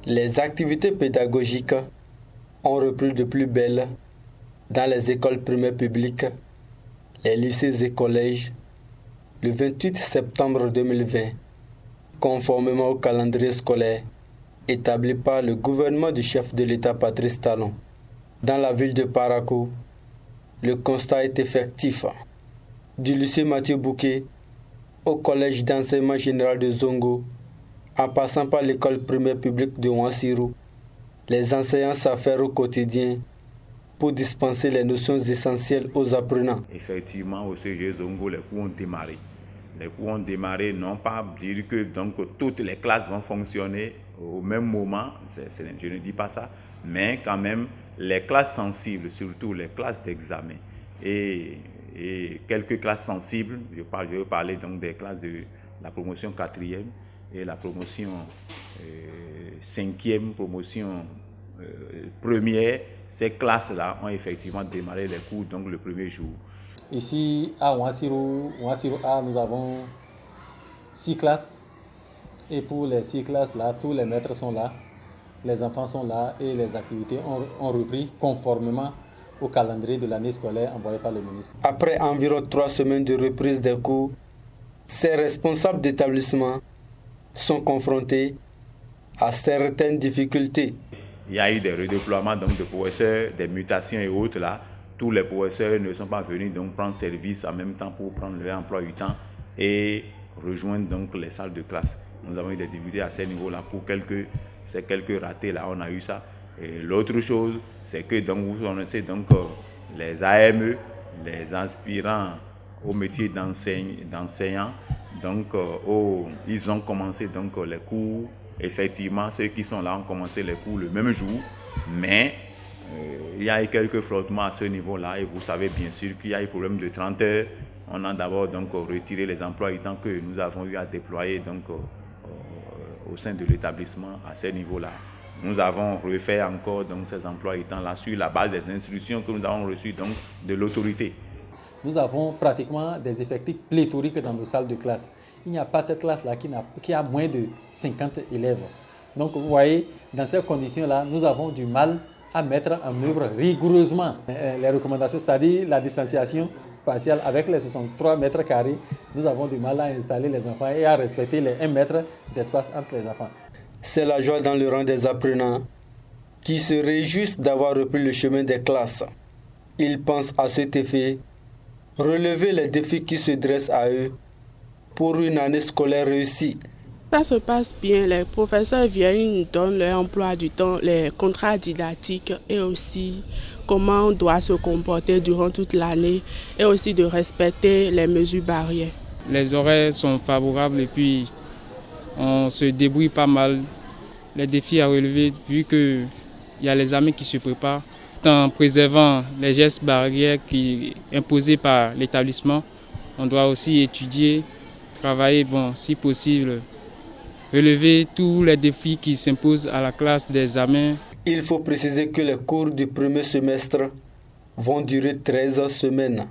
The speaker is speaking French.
Les activités pédagogiques ont repris de plus belle dans les écoles primaires publiques, les lycées et collèges, le 28 septembre 2020, conformément au calendrier scolaire établi par le gouvernement du chef de l'État Patrice Talon. Dans la ville de Parakou, le constat est effectif. Du lycée Mathieu Bouquet au collège d'enseignement général de Zongo, en passant par l'école primaire publique de Ouansirou, les enseignants s'affairent au quotidien pour dispenser les notions essentielles aux apprenants. Effectivement, au CG Zongo, les cours ont démarré. Les cours ont démarré, non pas dire que donc, toutes les classes vont fonctionner au même moment, je ne dis pas ça, mais quand même les classes sensibles, surtout les classes d'examen et quelques classes sensibles, je vais parler donc des classes de la promotion 4e et la promotion 5e, promotion première. Ces classes-là ont effectivement démarré les cours donc, le premier jour. Ici à Ouansirou A, nous avons 6 classes. Et pour les 6 classes-là, tous les maîtres sont là, les enfants sont là et les activités ont repris conformément au calendrier de l'année scolaire envoyé par le ministre. Après environ 3 semaines de reprise des cours, ces responsables d'établissement sont confrontés à certaines difficultés. Il y a eu des redéploiements donc, de professeurs, des mutations et autres là. Tous les professeurs ne sont pas venus donc, prendre service en même temps pour prendre leur emploi du temps et rejoindre donc, les salles de classe. Nous avons eu des difficultés à ce niveau-là pour ces quelques ratés là, on a eu ça. Et l'autre chose, c'est que donc, vous connaissez donc les AME, les aspirants au métier d'enseignant, donc ils ont commencé donc les cours. Effectivement, ceux qui sont là ont commencé les cours le même jour, mais il y a eu quelques frottements à ce niveau-là et vous savez bien sûr qu'il y a eu problème de 30 heures. On a d'abord donc retiré les emplois du temps que nous avons eu à déployer donc, au sein de l'établissement à ce niveau-là. Nous avons refait encore donc, ces emplois du temps-là sur la base des instructions que nous avons reçues donc, de l'autorité. Nous avons pratiquement des effectifs pléthoriques dans nos salles de classe. Il n'y a pas cette classe-là qui a moins de 50 élèves. Donc vous voyez, dans ces conditions-là, nous avons du mal à mettre en œuvre rigoureusement les recommandations, c'est-à-dire la distanciation faciale avec les 63 mètres carrés. Nous avons du mal à installer les enfants et à respecter les 1 mètre d'espace entre les enfants. C'est la joie dans le rang des apprenants qui se réjouissent d'avoir repris le chemin des classes. Ils pensent à cet effet relever les défis qui se dressent à eux pour une année scolaire réussie. Ça se passe bien, les professeurs viennent, ils nous donnent leur emploi du temps, les contrats didactiques et aussi comment on doit se comporter durant toute l'année et aussi de respecter les mesures barrières. Les horaires sont favorables et puis on se débrouille pas mal. Les défis à relever vu qu'il y a les examens qui se préparent, en préservant les gestes barrières imposés par l'établissement. On doit aussi étudier, travailler, si possible, relever tous les défis qui s'imposent à la classe d'examen. Il faut préciser que les cours du premier semestre vont durer 13 semaines.